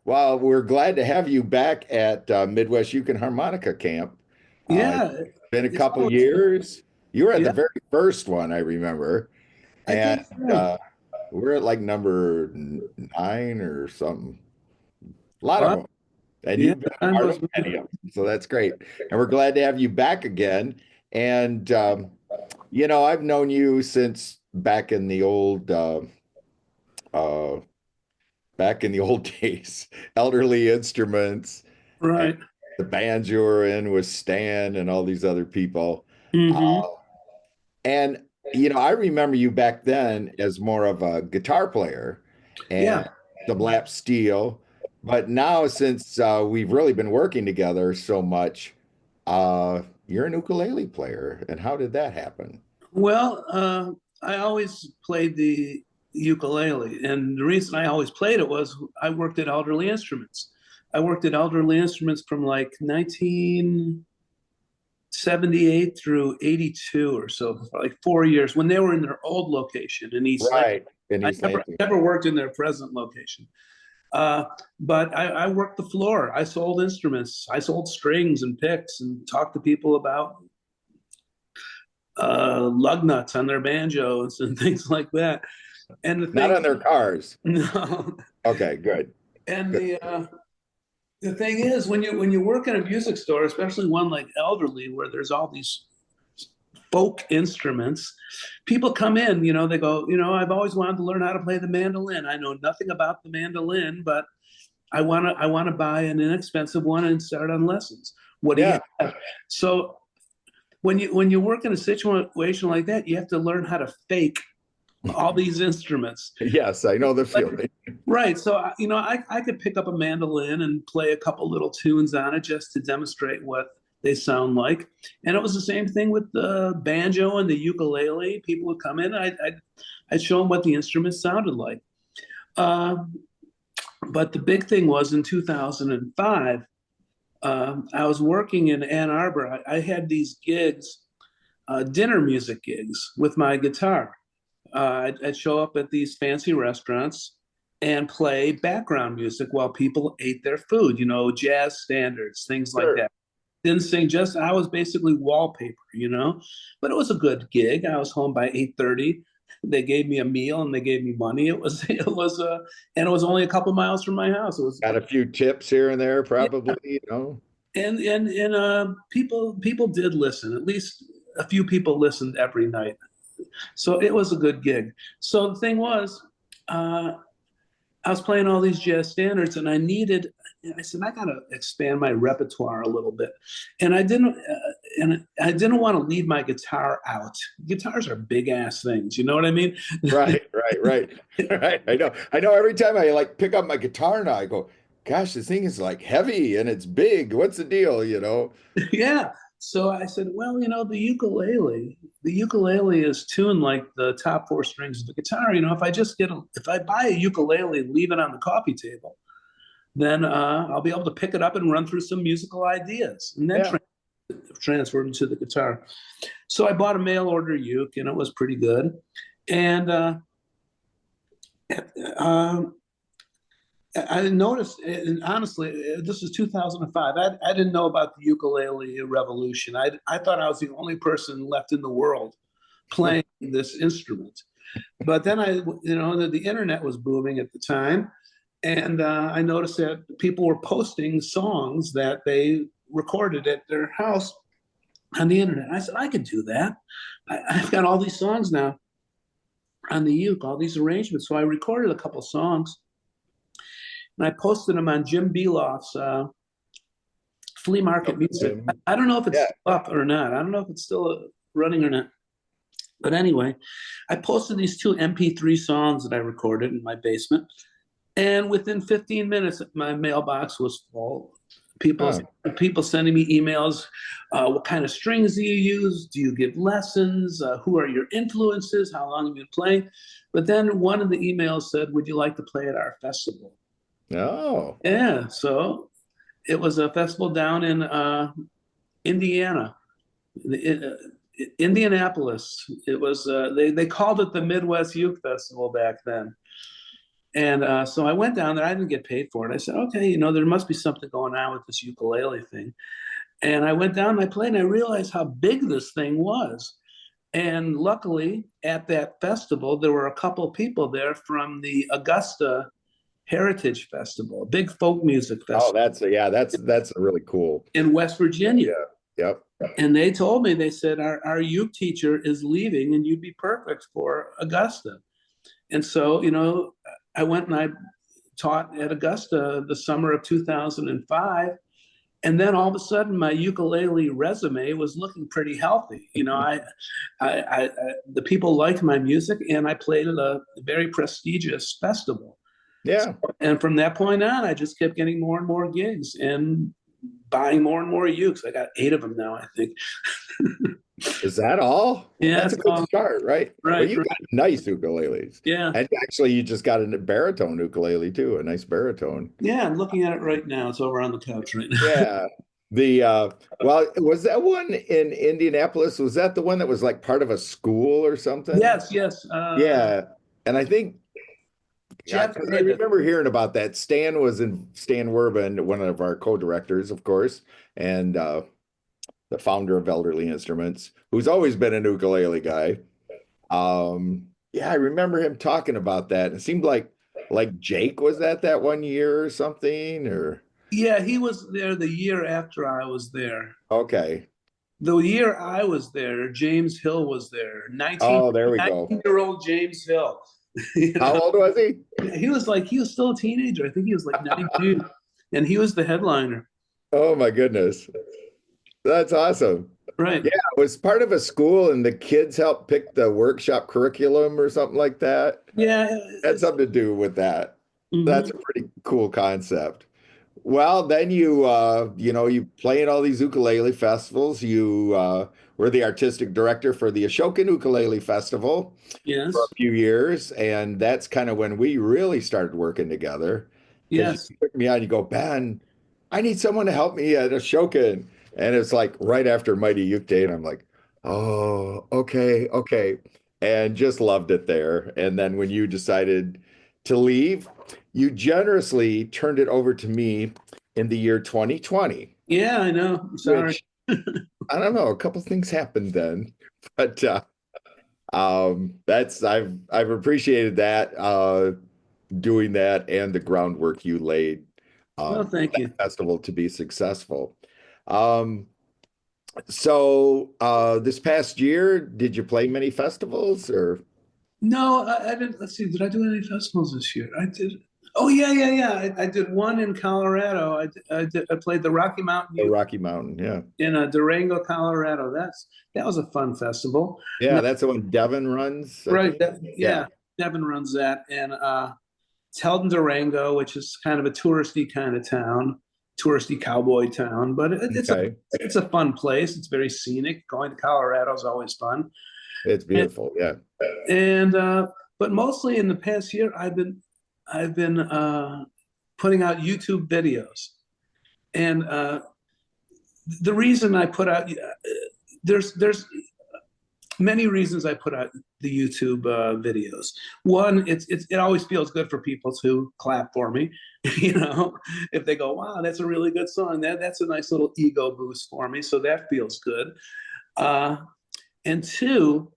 Well, we're glad to have you back at Midwest Uke Harmonica Camp. It's Yeah, been a it's couple always years. You were at the yeah. very first one, I remember, I and think so. uh, we're at like number nine or something. A lot of Wow, them, and yeah, you've been a time part goes of by. many of them, so that's great. And we're glad to have you back again. And I've known you since uh, back in the old days, elderly instruments. And Right. the bands you were in with Stan and all these other people. Uh, Hmm. and I remember you back then as more of a guitar player and Yeah. some lap steel. But now, since we've really been working together so much, you're an ukulele player. And how did that happen? Well, I always played the ukulele, and the reason I always played it was I worked at Elderly Instruments. I worked at Elderly Instruments from like 1978 through 82 or so, for like 4 years when they were in their old location in East Lansing. Right. In I East never Lansing. never worked in their present location. Uh, but I worked the floor. I sold instruments. I sold strings and picks and talked to people about lug nuts on their banjos and things like that. And the Not thing, on their cars. no, Okay, good. and Good. the thing is, when you work in a music store, especially one like Elderly, where there's all these folk instruments, people come in. They go, I've always wanted to learn how to play the mandolin. I know nothing about the mandolin, but I want to buy an inexpensive one and start on lessons. What do you Yeah. have? So when you work in a situation like that, you have to learn how to fake all these instruments. Yes, I know the Like, feeling. right. So I could pick up a mandolin and play a couple little tunes on it just to demonstrate what they sound like. And it was the same thing with the banjo and the ukulele. People would come in, I'd show them what the instruments sounded like. Uh, but the big thing was in 2005, I was working in Ann Arbor. I had these gigs, dinner music gigs with my guitar. I'd show up at these fancy restaurants and play background music while people ate their food, jazz standards, things like Sure. that. Didn't sing, just I was basically wallpaper. But it was a good gig. I was home by 8:30. They gave me a meal and they gave me money. And it was only a couple miles from my house. It was Got a few tips here and there, Yeah, probably. and people did listen. At least a few people listened every night. So it was a good gig. So the thing was, uh, I was playing all these jazz standards, and I said, I got to expand my repertoire a little bit, and I didn't want to leave my guitar out. Guitars are big ass things, you know what I mean? Right, right, right. Right. I know. I know every time I like pick up my guitar now, I go, gosh, this thing is like heavy and it's big. What's the deal? Yeah. So I said, well, the ukulele is tuned like the top four strings of the guitar. If I buy a ukulele and leave it on the coffee table, then I'll be able to pick it up and run through some musical ideas, and then Yeah. transfer into the guitar. So I bought a mail order uke, and it was pretty good. And uh, I noticed, and honestly, this is 2005. I didn't know about the ukulele revolution. I thought I was the only person left in the world playing this instrument. But then the internet was booming at the time, and I noticed that people were posting songs that they recorded at their house on the internet. I said, I could do that. I've got all these songs now on the uke, all these arrangements. So I recorded a couple songs and I posted them on Jim Beloff's flea market music. Tim. I don't know if it's Yeah. still up or not. I don't know if it's still running or not. But anyway, I posted these two MP3 songs that I recorded in my basement. And within 15 minutes, my mailbox was full. People, Huh. people sending me emails. What kind of strings do you use? Do you give lessons? Who are your influences? How long have you been playing? But then one of the emails said, "Would you like to play at our festival?" Oh, Yeah, so it was a festival down in Indiana, Indianapolis. It was they called it the Midwest Uke Festival back then. And so I went down there. I didn't get paid for it. I said, okay, there must be something going on with this ukulele thing. And I went down and I played, and I realized how big this thing was. And luckily, at that festival, there were a couple of people there from the Augusta Heritage Festival, a big folk music Oh, festival that's a really cool. in West Virginia. Yeah. Yep. And they told me, they said, our uke teacher is leaving and you'd be perfect for Augusta. And so, I went and I taught at Augusta the summer of 2005. And then all of a sudden, my ukulele resume was looking pretty healthy. The people liked my music, and I played at a very prestigious festival. Yeah. And from that point on, I just kept getting more and more gigs and buying more and more ukes. I got 8 of them now, I think. Is that all? Yeah, That's a good start, right? right. Well, you got nice ukuleles. Yeah. And actually, you just got a baritone ukulele too, a nice baritone. Yeah, I'm looking at it right now. It's over on the couch right now. Yeah. Well, was that one in Indianapolis? Was that the one that was like part of a school or something? Yes, yes. Yeah. And I think Jeff, 'cause I remember hearing about that. Stan Werben, one of our co-directors, of course, and the founder of Elderly Instruments, who's always been an ukulele guy. Yeah, I remember him talking about that. It seemed like Jake was at that one year or something, or yeah, he was there the year after I was there. okay. The year I was there, James Hill was there. Oh, there we go. 19-year-old James Hill. How old was he? He was still a teenager. I think he was like 92. And he was the headliner. Oh my goodness. That's awesome. Right. Yeah, it was part of a school and the kids helped pick the workshop curriculum or something like that. Yeah. Had something to do with that. That's a Mhm. pretty cool concept. Well, then you play at all these ukulele festivals. You were the artistic director for the Ashokan Ukulele Festival for Yes. a few years, and that's kind of when we really started working together. Because Yes. you took me on, you go, Ben, I need someone to help me at Ashokan. And it's like right after Mighty Uke Day, and I'm like, oh, okay, okay. And just loved it there. And then when you decided to leave, you generously turned it over to me in the year 2020, Yeah, I know. I'm sorry. which I don't know, a couple things happened then, but that's I've appreciated that doing that and the groundwork you laid Well, for thank that you. festival to be successful. Um, this past year, did you play many festivals or No, I didn't. Let's see. Did I do any festivals this year? I did. Oh, yeah, yeah, yeah. I did one in Colorado. I played the Rocky Mountain the Youth Rocky Mountain? Yeah. in Durango, Colorado. That was a fun festival. Yeah, Now, that's the one Devin runs, I right. think. Yeah. Yeah, Devin runs that, and it's held in Durango, which is kind of a touristy kind of town, touristy cowboy town. But Okay. it's a fun place. It's very scenic. Going to Colorado is always fun. It's And, beautiful. Yeah. and but mostly in the past year, I've been putting out YouTube videos, and the reason I put out there's many reasons I put out the YouTube videos. One, it always feels good for people to clap for me, if they go, "Wow, that's a really good song." That's a nice little ego boost for me, so that feels good. Uh, and two,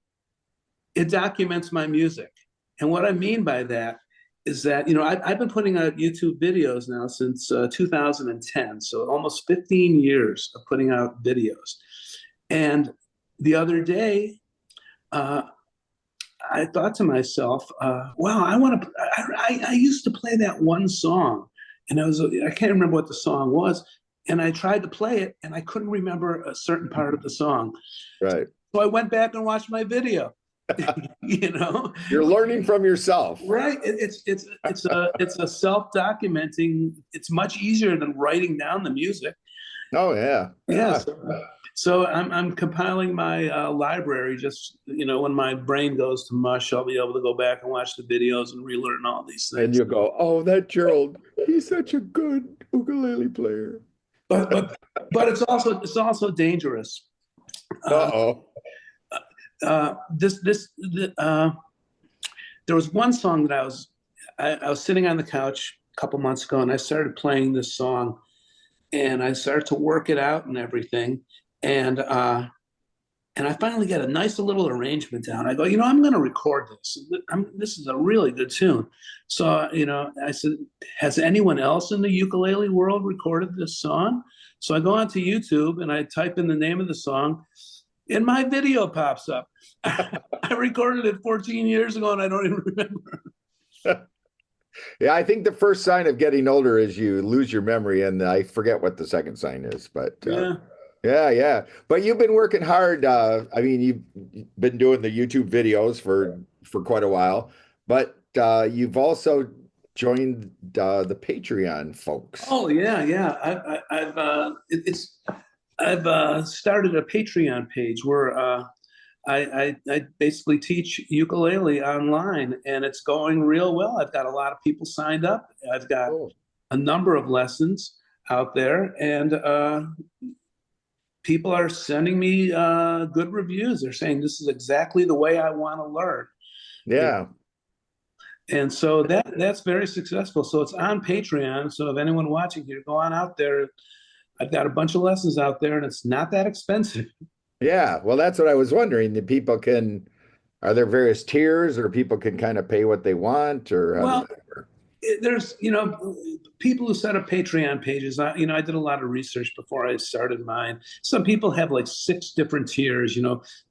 it documents my music. And what I mean by that is that I've been putting out YouTube videos now since 2010, so almost 15 years of putting out videos. And the other day, uh, I thought to myself, "Wow, I want to." I used to play that one song, and I can't remember what the song was, and I tried to play it, and I couldn't remember a certain part of the song. Right. So I went back and watched my video. you know, You're learning from yourself. right? It's a self-documenting. It's much easier than writing down the music. Oh yeah. Yes. So I'm compiling my library. Just when my brain goes to mush, I'll be able to go back and watch the videos and relearn all these And things. you go, oh, that Gerald, he's such a good ukulele player. But it's also dangerous. Uh-oh. There was one song that I was I was sitting on the couch a couple months ago, and I started playing this song, and I started to work it out and everything, and and I finally got a nice little arrangement down. I go, I'm going to record this. This is a really good tune. So, I said, has anyone else in the ukulele world recorded this song? So I go onto YouTube and I type in the name of the song, and my video pops up. I recorded it 14 years ago, and I don't even remember. Yeah, I think the first sign of getting older is you lose your memory, and I forget what the second sign is. But Yeah. yeah. But you've been working hard. I mean, you've been doing the YouTube videos for quite a while, but you've also joined the Patreon folks. Oh yeah, yeah. I've started a Patreon page where I basically teach ukulele online, and it's going real well. I've got a lot of people signed up. I've got Oh, a number of lessons out there, and people are sending me good reviews. They're saying this is exactly the way I want to learn. yeah. And so that's very successful. So it's on Patreon. So if anyone watching here, go on out there. I've got a bunch of lessons out there, and it's not that expensive. Yeah. Well, that's what I was wondering. Are there various tiers, or people can kind of pay what they want, or how does Well, that work? there's people who set up Patreon pages. I did a lot of research before I started mine. Some people have like 6 different tiers.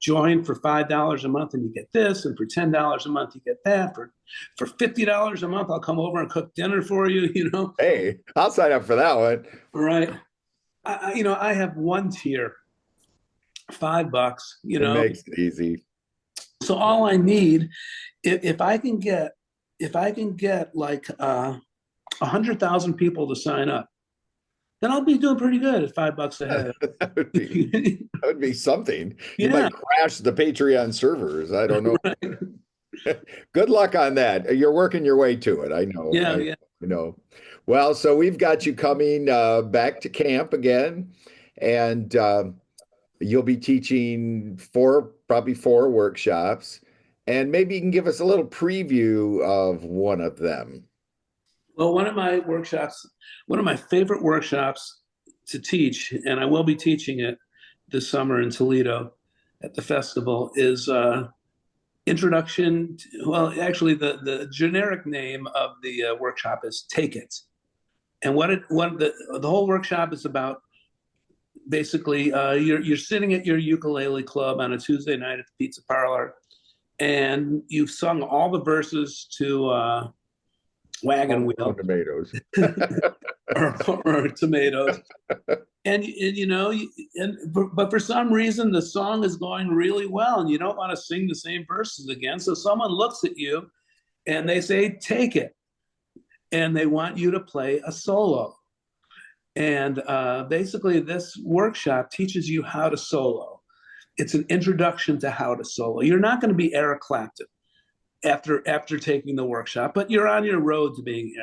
Join for $5 a month and you get this, and for $10 a month you get that. For $50 a month, I'll come over and cook dinner for you. Hey, I'll sign up for that one. Right. I have one tier, $5. It makes it easy. So all I need, if I can get like 100,000 people to sign up, then I'll be doing pretty good at $5 a head. That would be that would be something. You Yeah. might crash the Patreon servers. I don't know. Right. Good luck on that. You're working your way to it. I know. Yeah, yeah. I know. Well, so we've got you coming back to camp again, and you'll be teaching probably 4 workshops, and maybe you can give us a little preview of one of them. Well, one of my favorite workshops to teach, and I will be teaching it this summer in Toledo at the festival, is introduction. Well, actually, the generic name of the workshop is "Take It," and the whole workshop is about. Basically, you're sitting at your ukulele club on a Tuesday night at the pizza parlor, and you've sung all the verses to Wagon Wheel Tomatoes. or Tomatoes, and but for some reason the song is going really well, and you don't want to sing the same verses again. So someone looks at you, and they say, "Take it," and they want you to play a solo. And basically, this workshop teaches you how to solo. It's an introduction to how to solo. You're not going to be Eric Clapton after taking the workshop, but you're on the road to being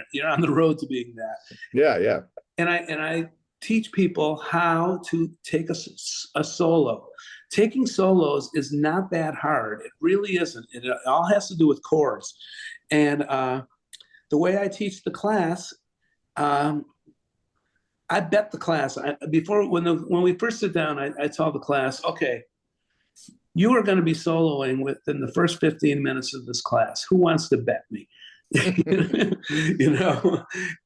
that. Yeah, yeah. And I teach people how to take a solo. Taking solos is not that hard. It really isn't. It all has to do with chords. And the way I teach the class. I bet the class when we first sit down, I tell the class, okay, you are going to be soloing within the first 15 minutes of this class. Who wants to bet me?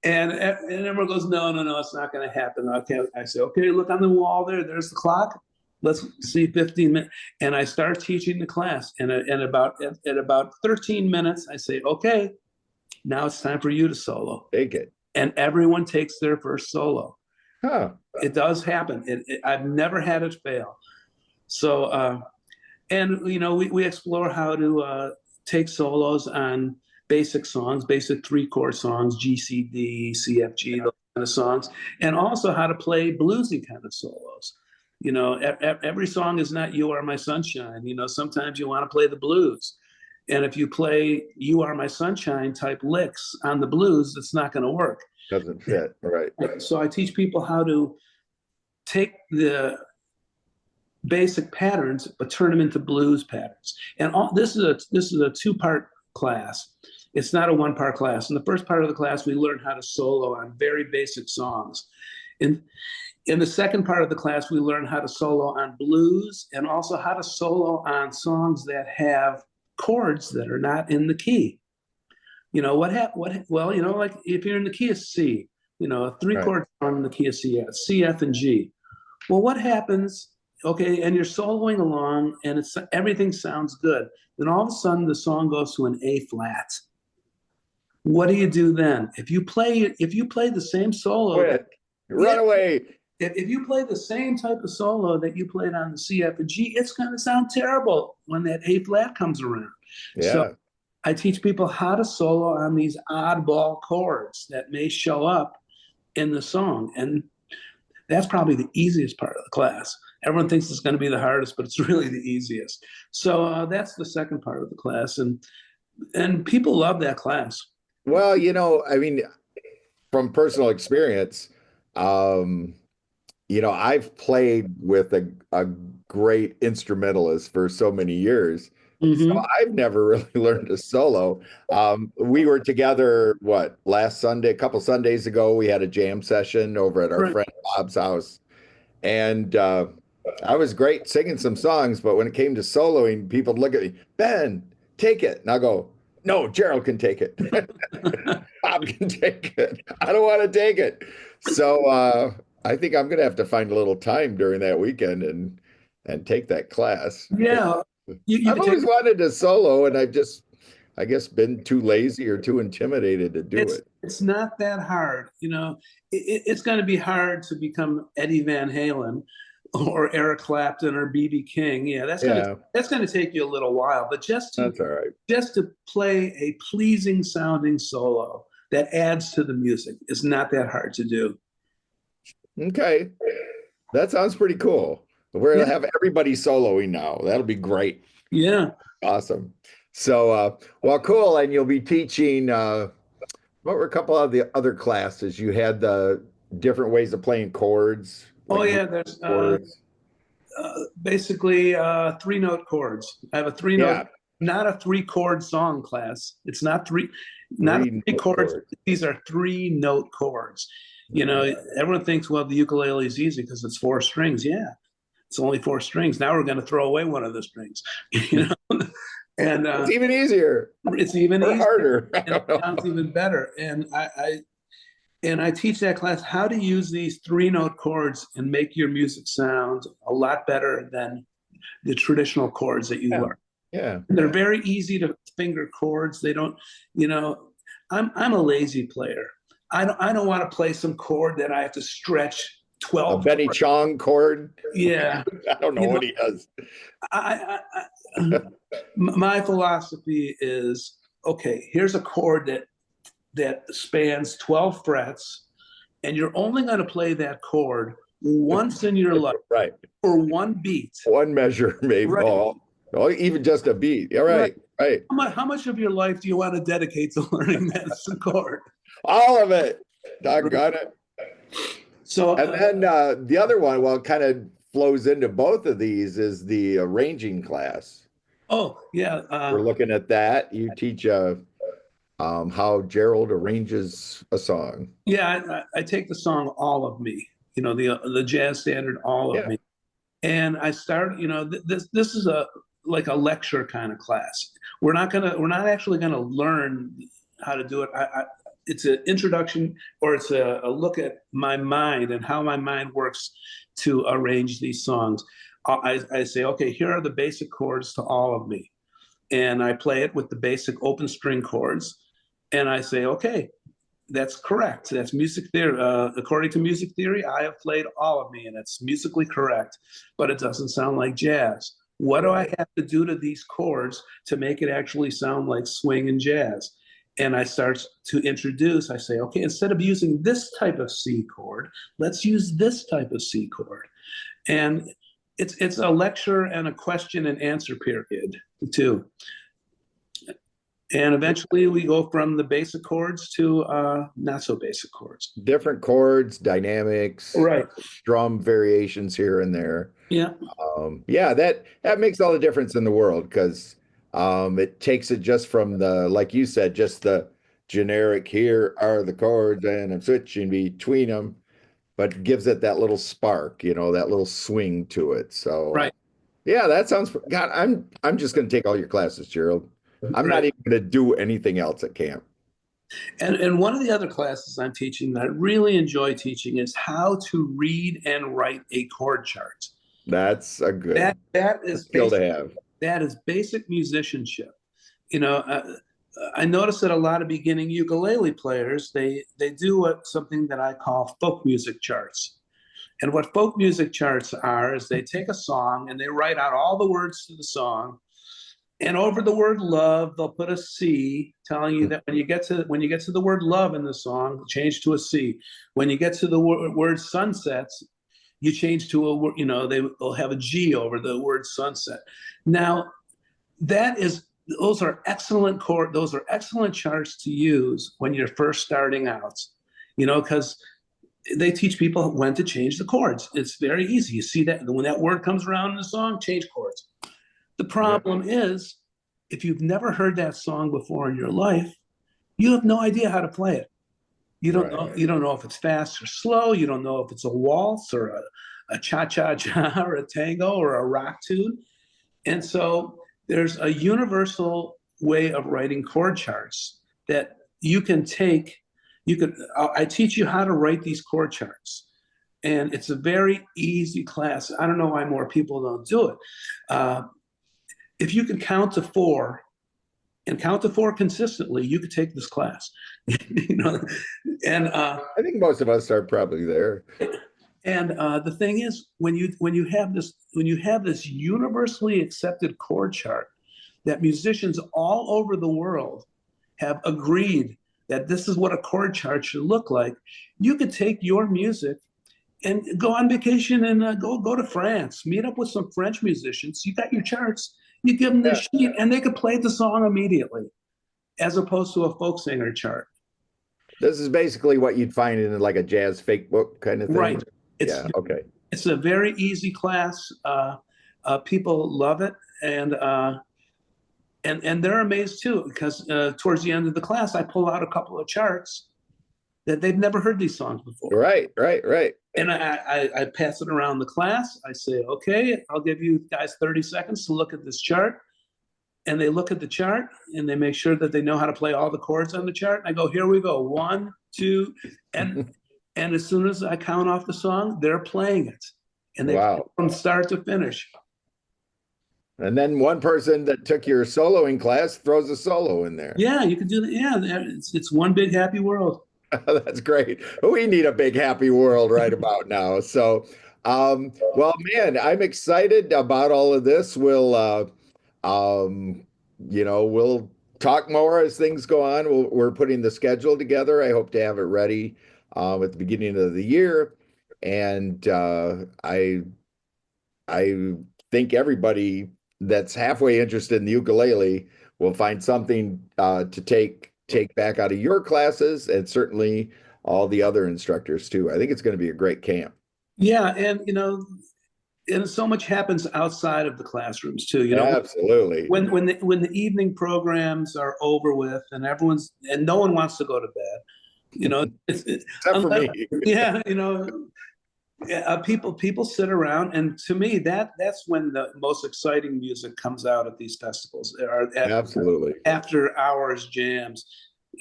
And everyone goes, no, it's not going to happen. Okay, I say, okay, look on the wall there. There's the clock. Let's see 15 minutes. And I start teaching the class. And at about 13 minutes, I say, okay, now it's time for you to solo. Take it. And everyone takes their first solo. Huh. It does happen. I've never had it fail. So, and we explore how to take solos on basic songs, basic 3-chord songs, G, C, D, C, F, G, those kind of songs, and also how to play bluesy kind of solos. Every song is not "You Are My Sunshine." Sometimes you want to play the blues. And if you play "You Are My Sunshine" type licks on the blues, it's not going to work. Doesn't fit. Right. So I teach people how to take the basic patterns, but turn them into blues patterns. And this is a 2-part class. It's not a one-part class. In the first part of the class, we learn how to solo on very basic songs. In in the second part of the class, we learn how to solo on blues and also how to solo on songs that have chords that are not in the key. Well, like if you're in the key of C, a three Right. chord song in the key of C, yeah, C, F, and G. Well, what happens? Okay, and you're soloing along, and everything sounds good. Then all of a sudden, the song goes to an A flat. What do you do then? If you play the same solo that Quit. Run yeah, away. if you play the same type of solo that you played on the C, F, and G, it's going to sound terrible when that A flat comes around. So Yeah. I teach people how to solo on these oddball chords that may show up in the song. And that's probably the easiest part of the class. Everyone thinks it's going to be the hardest, but it's really the easiest. So that's the second part of the class. And people love that class. Well, I mean, from personal experience, um, I've played with a great instrumentalist for so many years. So Hmm. I've never really learned a solo. We were together, what, last Sunday, a couple Sundays ago, we had a jam session over at our Right. friend Bob's house. And I was great singing some songs, but when it came to soloing, people would look at me, Ben, take it. And I go, no, Gerald can take it. Bob can take it. I don't want to take it. So I think I'm gonna have to find a little time during that weekend and take that class. Yeah. You I've could take always wanted to solo, and I've just, I guess, been too lazy or too intimidated to do it. it's not that hard. It's going to be hard to become Eddie Van Halen or Eric Clapton or BB King. Yeah, Yeah, that's going to take you a little while, but that's all right. just to play a pleasing sounding solo that adds to the music is not that hard to do. Okay, that sounds pretty cool. We're Yeah, gonna have everybody soloing now. That'll be great. yeah. Awesome. So, well, cool. And you'll be teaching, what were a couple of the other classes? You had the different ways of playing chords, Oh like group yeah, there's chords. basically three note chords. I have a three note, Yeah, not a three chord song class. It's not three three note chords. chords. These are three note chords. Everyone thinks, well, the ukulele is easy because it's four strings. Yeah, it's only four strings. Now we're going to throw away one of the strings, you know, and It's even easier it's even or easier harder. I and it don't know. sounds even better. And I teach that class how to use these three note chords and make your music sound a lot better than the traditional chords that you Yeah, learn. yeah. They're very easy to finger chords. They don't, you know, I'm a lazy player. I don't want to play some chord that I have to stretch A 12. Benny Chong chord. Yeah. I don't know You know, what he does. my philosophy is okay, here's a chord that spans 12 frets, and you're only going to play that chord once in your life Right. for one beat. One measure, maybe. Right. Oh, even just a beat. All Right. right, right. How much of your life do you want to dedicate to learning that chord? All of it. Right. Doggone it. So, And then the other one, well, it kind of flows into both of these, is the arranging class. oh yeah, We're looking at that. You teach how Gerald arranges a song. yeah. I take the song "All of Me," the jazz standard "All of Yeah. Me," and I start. This is like a lecture kind of class. We're not actually gonna learn how to do it. It's an introduction, or it's a look at my mind and how my mind works to arrange these songs. I say, okay, here are the basic chords to All of Me, and I play it with the basic open string chords, and I say, okay, that's correct. That's music theory. According to music theory, I have played All of Me, and it's musically correct, but it doesn't sound like jazz. What do I Right. have to do to these chords to make it actually sound like swing and jazz? And I start to introduce, I say, okay, instead of using this type of C chord, let's use this type of C chord. And it's a lecture and a question and answer period too. And eventually we go from the basic chords to not so basic chords. Different chords, dynamics, Right. strum variations here and there. Yeah. Yeah, that makes all the difference in the world because It takes it just from the, like you said, just the generic, here are the chords and I'm switching between them, but gives it that little spark, that little swing to it. So Right. yeah, that sounds, God, I'm just going to take all your classes, Gerald. I'm not Right. even going to do anything else at camp. And one of the other classes I'm teaching that I really enjoy teaching is how to read and write a chord chart. That's a That good that is skill to basic. have. That is basic musicianship. You know, I notice that a lot of beginning ukulele players they do something that I call folk music charts. And what folk music charts are is they take a song and they write out all the words to the song. And over the word love, they'll put a C, telling you that when you get to the word love in the song, change to a C. When you get to the word sunsets, you change to a word. They'll have a G over the word sunset. Now, that is those are excellent those are excellent charts to use when you're first starting out. Because they teach people when to change the chords. It's very easy. You see that when that word comes around in the song, change chords. The Yeah, problem is, if you've never heard that song before in your life, you have no idea how to play it. You don't right. know. You don't know if it's fast or slow. You don't know if it's a waltz or a cha cha cha or a tango or a rock tune. And so there's a universal way of writing chord charts that you can take. I teach you how to write these chord charts. And it's a very easy class. I don't know why more people don't do it. Uh, if you can count to four and count to four consistently, you could take this class. you know, and I think most of us are probably there. the thing is, when you have this universally accepted chord chart that musicians all over the world have agreed that this is what a chord chart should look like, you could take your music and go on vacation and go to France, meet up with some French musicians. You got your charts, you give them Yeah. this sheet, and they could play the song immediately, as opposed to a folk singer chart. This is basically what you'd find in like a jazz fake book kind of thing. Right. It's Yeah, okay. it's a very easy class. People love it, and they're amazed too because towards the end of the class, I pull out a couple of charts that they've never heard these songs before. Right, right, right. And I pass it around the class. I say, okay, I'll give you guys 30 seconds to look at this chart. And they look at the chart and they make sure that they know how to play all the chords on the chart. I go, here we go, one, two, and and as soon as I count off the song, they're playing it, and they play it Wow. from start to finish. And then one person that took your soloing class throws a solo in there. Yeah, you can do that. Yeah, it's one big happy world. That's great. We need a big happy world right about now. So, well, man, I'm excited about all of this. Um, we'll talk more as things go on. We're putting the schedule together. I hope to have it ready at the beginning of the year. And I think everybody that's halfway interested in the ukulele will find something to take back out of your classes, and certainly all the other instructors too. I think it's going to be a great camp. Yeah, and so much happens outside of the classrooms too. Absolutely. When the evening programs are over with and no one wants to go to bed, Except for unless, me. yeah, people sit around, and to me that's when the most exciting music comes out at these festivals are at Absolutely. after hours jams.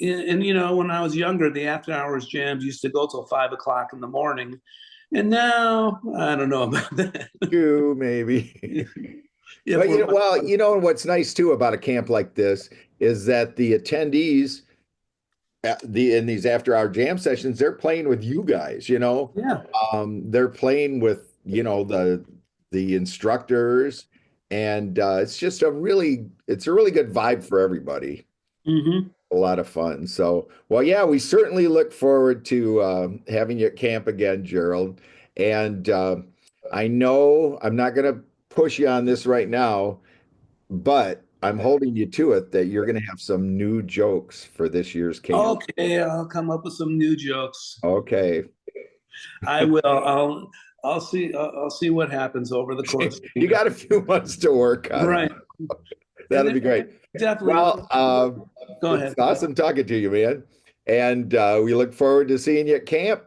And when I was younger, the after hours jams used to go till 5 o'clock in the morning, and now I don't know about that. You maybe. if But we're well, what's nice too about a camp like this is that the attendees in these after hour jam sessions, they're playing with you guys, Yeah. they're playing with, the instructors, and it's a really good vibe for everybody. Hmm. A lot of fun. So, well, yeah, we certainly look forward to having you at camp again, Gerald. And I know I'm not going to push you on this right now, but I'm holding you to it that you're going to have some new jokes for this year's camp. Okay, I'll come up with some new jokes. Okay. I will. I'll see. I'll see what happens over the course. You got a few months to work on it. Right. That'll be great. Definitely. Well, Go it's ahead. awesome talking to you, man. And we look forward to seeing you at camp.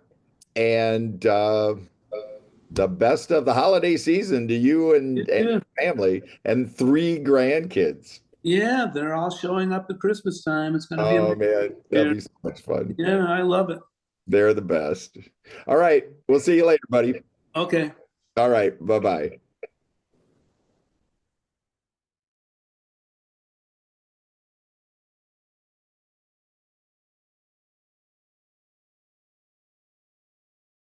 And the best of the holiday season to you and Yeah, your family and three grandkids. yeah, they're all showing up at Christmas time. It's going to be Oh amazing man, that'll here. be so much fun. Yeah, I love it. They're the best. All right, we'll see you later, buddy. Okay. All right, bye-bye.